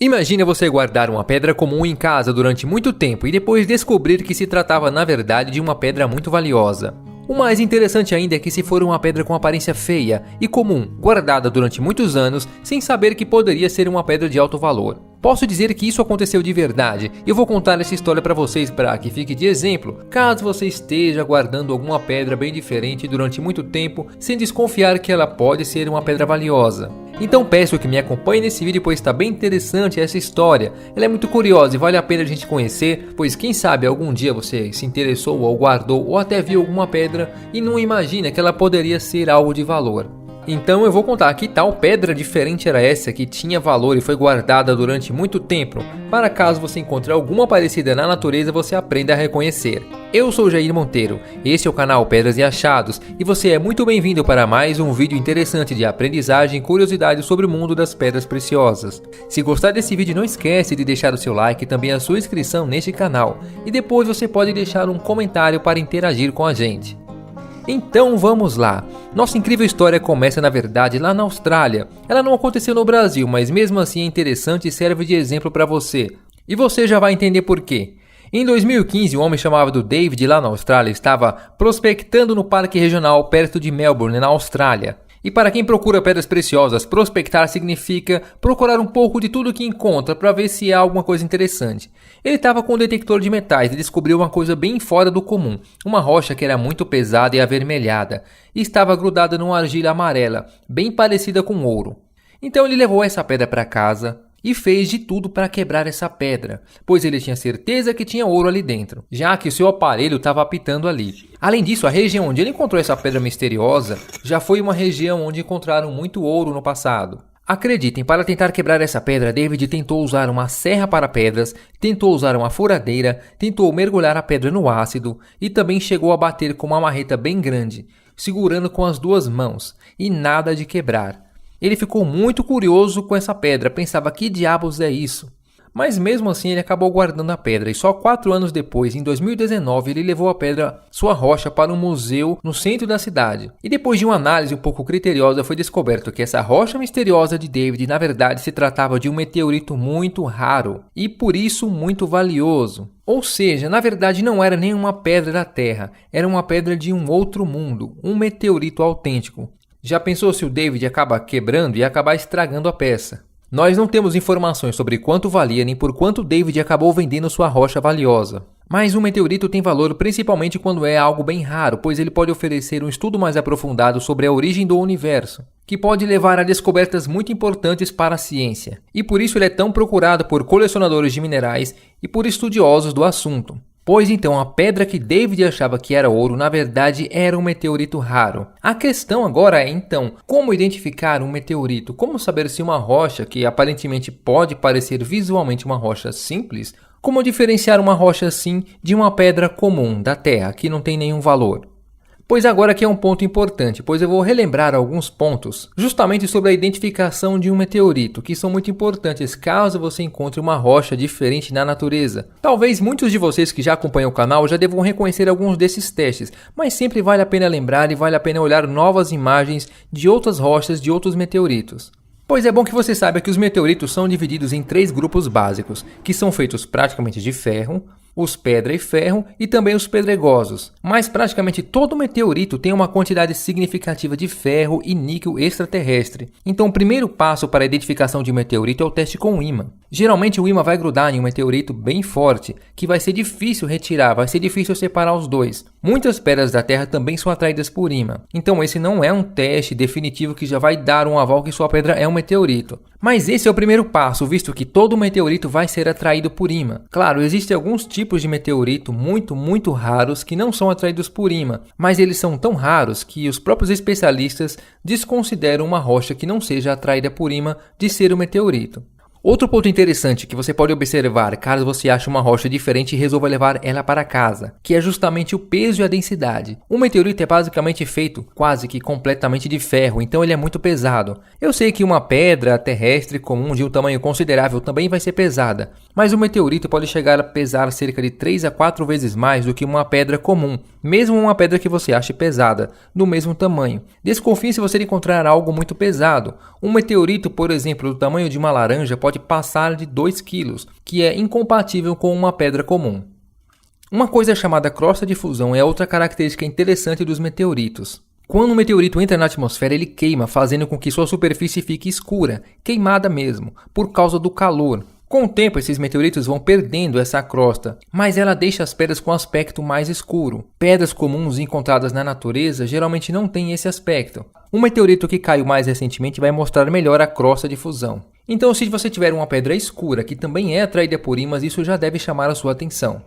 Imagina você guardar uma pedra comum em casa durante muito tempo e depois descobrir que se tratava na verdade de uma pedra muito valiosa. O mais interessante ainda é que se for uma pedra com aparência feia e comum, guardada durante muitos anos, sem saber que poderia ser uma pedra de alto valor. Posso dizer que isso aconteceu de verdade e eu vou contar essa história para vocês para que fique de exemplo, caso você esteja guardando alguma pedra bem diferente durante muito tempo, sem desconfiar que ela pode ser uma pedra valiosa. Então peço que me acompanhe nesse vídeo, pois está bem interessante essa história. Ela é muito curiosa e vale a pena a gente conhecer, pois quem sabe algum dia você se interessou ou guardou ou até viu alguma pedra e não imagina que ela poderia ser algo de valor. Então eu vou contar que tal pedra diferente era essa que tinha valor e foi guardada durante muito tempo, para caso você encontre alguma parecida na natureza você aprenda a reconhecer. Eu sou Jair Monteiro, este é o canal Pedras e Achados e você é muito bem-vindo para mais um vídeo interessante de aprendizagem e curiosidades sobre o mundo das pedras preciosas. Se gostar desse vídeo não esquece de deixar o seu like e também a sua inscrição neste canal e depois você pode deixar um comentário para interagir com a gente. Então vamos lá, nossa incrível história começa na verdade lá na Austrália. Ela não aconteceu no Brasil, mas mesmo assim é interessante e serve de exemplo para você. E você já vai entender por quê. Em 2015, um homem chamado David lá na Austrália estava prospectando no parque regional perto de Melbourne, na Austrália. E para quem procura pedras preciosas, prospectar significa procurar um pouco de tudo que encontra para ver se há alguma coisa interessante. Ele estava com um detector de metais e descobriu uma coisa bem fora do comum, uma rocha que era muito pesada e avermelhada, e estava grudada numa argila amarela, bem parecida com ouro. Então ele levou essa pedra para casa e fez de tudo para quebrar essa pedra, pois ele tinha certeza que tinha ouro ali dentro, já que o seu aparelho estava apitando ali. Além disso, a região onde ele encontrou essa pedra misteriosa já foi uma região onde encontraram muito ouro no passado. Acreditem, para tentar quebrar essa pedra, David tentou usar uma serra para pedras, tentou usar uma furadeira, tentou mergulhar a pedra no ácido e também chegou a bater com uma marreta bem grande, segurando com as duas mãos, e nada de quebrar. Ele ficou muito curioso com essa pedra, pensava que diabos é isso? Mas mesmo assim ele acabou guardando a pedra e só 4 anos depois, em 2019, ele levou a pedra, sua rocha, para um museu no centro da cidade. E depois de uma análise um pouco criteriosa foi descoberto que essa rocha misteriosa de David na verdade se tratava de um meteorito muito raro e por isso muito valioso. Ou seja, na verdade não era nenhuma pedra da Terra, era uma pedra de um outro mundo, um meteorito autêntico. Já pensou se o David acaba quebrando e acabar estragando a peça? Nós não temos informações sobre quanto valia nem por quanto David acabou vendendo sua rocha valiosa. Mas um meteorito tem valor principalmente quando é algo bem raro, pois ele pode oferecer um estudo mais aprofundado sobre a origem do universo, que pode levar a descobertas muito importantes para a ciência. E por isso ele é tão procurado por colecionadores de minerais e por estudiosos do assunto. Pois então a pedra que David achava que era ouro, na verdade era um meteorito raro. A questão agora é então, como identificar um meteorito? Como saber se uma rocha, que aparentemente pode parecer visualmente uma rocha simples, como diferenciar uma rocha assim de uma pedra comum da Terra, que não tem nenhum valor? Pois agora aqui é um ponto importante, pois eu vou relembrar alguns pontos justamente sobre a identificação de um meteorito, que são muito importantes caso você encontre uma rocha diferente na natureza. Talvez muitos de vocês que já acompanham o canal já devam reconhecer alguns desses testes, mas sempre vale a pena lembrar e vale a pena olhar novas imagens de outras rochas de outros meteoritos. Pois é bom que você saiba que os meteoritos são divididos em 3 grupos básicos, que são feitos praticamente de ferro, os pedra e ferro e também os pedregosos. Mas praticamente todo meteorito tem uma quantidade significativa de ferro e níquel extraterrestre. Então o primeiro passo para a identificação de um meteorito é o teste com o ímã. Geralmente o ímã vai grudar em um meteorito bem forte, que vai ser difícil retirar, vai ser difícil separar os dois. Muitas pedras da Terra também são atraídas por ímã. Então esse não é um teste definitivo que já vai dar um aval que sua pedra é um meteorito. Mas esse é o primeiro passo, visto que todo meteorito vai ser atraído por ímã. Claro, existem alguns tipos de meteorito muito raros que não são atraídos por ímã, mas eles são tão raros que os próprios especialistas desconsideram uma rocha que não seja atraída por ímã de ser um meteorito. Outro ponto interessante que você pode observar caso você ache uma rocha diferente e resolva levar ela para casa, que é justamente o peso e a densidade. Um meteorito é basicamente feito quase que completamente de ferro, então ele é muito pesado. Eu sei que uma pedra terrestre comum de um tamanho considerável também vai ser pesada, mas o meteorito pode chegar a pesar cerca de 3 a 4 vezes mais do que uma pedra comum, mesmo uma pedra que você ache pesada, do mesmo tamanho. Desconfie se você encontrar algo muito pesado. Um meteorito, por exemplo, do tamanho de uma laranja pode pode passar de 2 kg, que é incompatível com uma pedra comum. Uma coisa chamada crosta de fusão é outra característica interessante dos meteoritos. Quando um meteorito entra na atmosfera, ele queima, fazendo com que sua superfície fique escura, queimada mesmo, por causa do calor. Com o tempo, esses meteoritos vão perdendo essa crosta, mas ela deixa as pedras com um aspecto mais escuro. Pedras comuns encontradas na natureza geralmente não têm esse aspecto. Um meteorito que caiu mais recentemente vai mostrar melhor a crosta de fusão. Então, se você tiver uma pedra escura que também é atraída por ímãs, isso já deve chamar a sua atenção.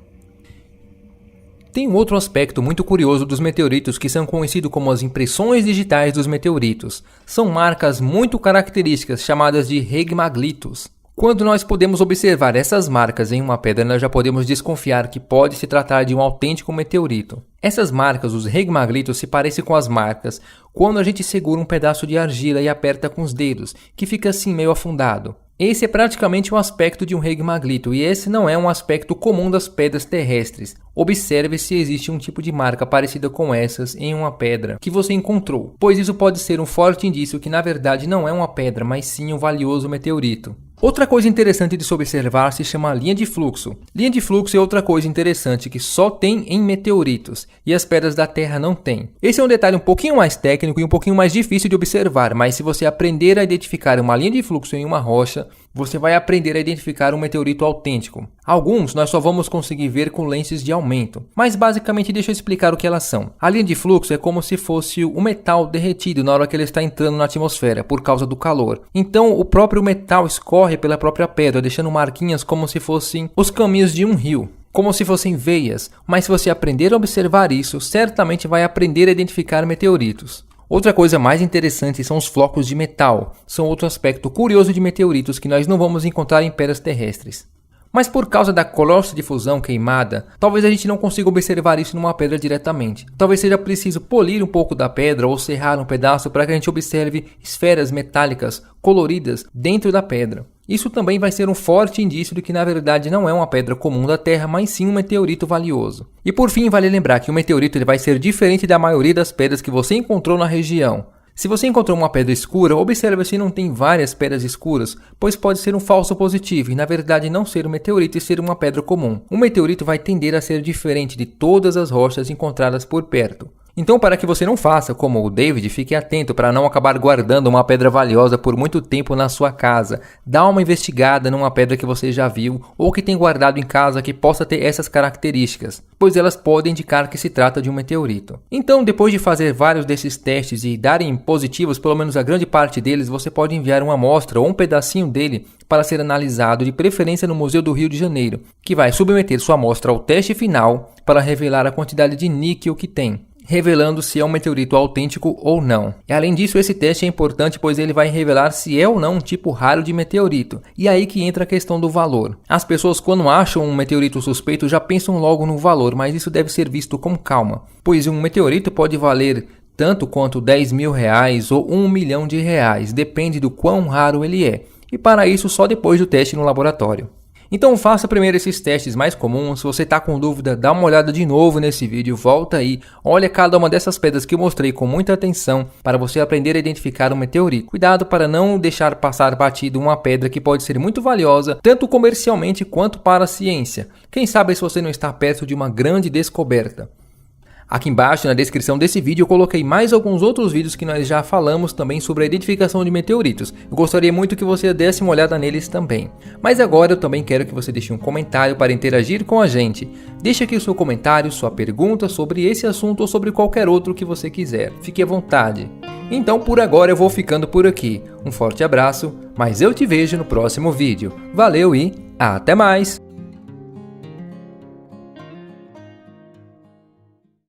Tem um outro aspecto muito curioso dos meteoritos que são conhecidos como as impressões digitais dos meteoritos. São marcas muito características chamadas de regmaglitos. Quando nós podemos observar essas marcas em uma pedra, nós já podemos desconfiar que pode se tratar de um autêntico meteorito. Essas marcas, os regmaglitos, se parecem com as marcas quando a gente segura um pedaço de argila e aperta com os dedos, que fica assim meio afundado. Esse é praticamente um aspecto de um regmaglito, e esse não é um aspecto comum das pedras terrestres. Observe se existe um tipo de marca parecida com essas em uma pedra que você encontrou, pois isso pode ser um forte indício que na verdade não é uma pedra, mas sim um valioso meteorito. Outra coisa interessante de se observar se chama linha de fluxo. Linha de fluxo é outra coisa interessante que só tem em meteoritos e as pedras da Terra não têm. Esse é um detalhe um pouquinho mais técnico e um pouquinho mais difícil de observar, mas se você aprender a identificar uma linha de fluxo em uma rocha, você vai aprender a identificar um meteorito autêntico. Alguns nós só vamos conseguir ver com lentes de aumento, mas basicamente deixa eu explicar o que elas são. A linha de fluxo é como se fosse o metal derretido na hora que ele está entrando na atmosfera por causa do calor. Então o próprio metal escorre pela própria pedra, deixando marquinhas como se fossem os caminhos de um rio, como se fossem veias, mas se você aprender a observar isso, certamente vai aprender a identificar meteoritos. Outra coisa mais interessante são os flocos de metal, são outro aspecto curioso de meteoritos que nós não vamos encontrar em pedras terrestres. Mas por causa da crosta de fusão queimada, talvez a gente não consiga observar isso numa pedra diretamente. Talvez seja preciso polir um pouco da pedra ou serrar um pedaço para que a gente observe esferas metálicas coloridas dentro da pedra. Isso também vai ser um forte indício de que na verdade não é uma pedra comum da Terra, mas sim um meteorito valioso. E por fim, vale lembrar que o meteorito ele vai ser diferente da maioria das pedras que você encontrou na região. Se você encontrou uma pedra escura, observe se não tem várias pedras escuras, pois pode ser um falso positivo e na verdade não ser um meteorito e ser uma pedra comum. Um meteorito vai tender a ser diferente de todas as rochas encontradas por perto. Então, para que você não faça como o David, fique atento para não acabar guardando uma pedra valiosa por muito tempo na sua casa. Dá uma investigada numa pedra que você já viu ou que tem guardado em casa que possa ter essas características, pois elas podem indicar que se trata de um meteorito. Então, depois de fazer vários desses testes e darem positivos, pelo menos a grande parte deles, você pode enviar uma amostra ou um pedacinho dele para ser analisado, de preferência no Museu do Rio de Janeiro, que vai submeter sua amostra ao teste final para revelar a quantidade de níquel que tem, revelando se é um meteorito autêntico ou não. E além disso, esse teste é importante pois ele vai revelar se é ou não um tipo raro de meteorito. E aí que entra a questão do valor. As pessoas quando acham um meteorito suspeito já pensam logo no valor, mas isso deve ser visto com calma, pois um meteorito pode valer tanto quanto 10 mil reais ou 1 milhão de reais, depende do quão raro ele é. E para isso só depois do teste no laboratório. Então faça primeiro esses testes mais comuns. Se você está com dúvida, dá uma olhada de novo nesse vídeo, volta aí, olha cada uma dessas pedras que eu mostrei com muita atenção para você aprender a identificar um meteorito. Cuidado para não deixar passar batido uma pedra que pode ser muito valiosa, tanto comercialmente quanto para a ciência. Quem sabe se você não está perto de uma grande descoberta. Aqui embaixo na descrição desse vídeo eu coloquei mais alguns outros vídeos que nós já falamos também sobre a identificação de meteoritos. Eu gostaria muito que você desse uma olhada neles também. Mas agora eu também quero que você deixe um comentário para interagir com a gente. Deixe aqui o seu comentário, sua pergunta sobre esse assunto ou sobre qualquer outro que você quiser. Fique à vontade. Então por agora eu vou ficando por aqui. Um forte abraço, mas eu te vejo no próximo vídeo. Valeu e até mais!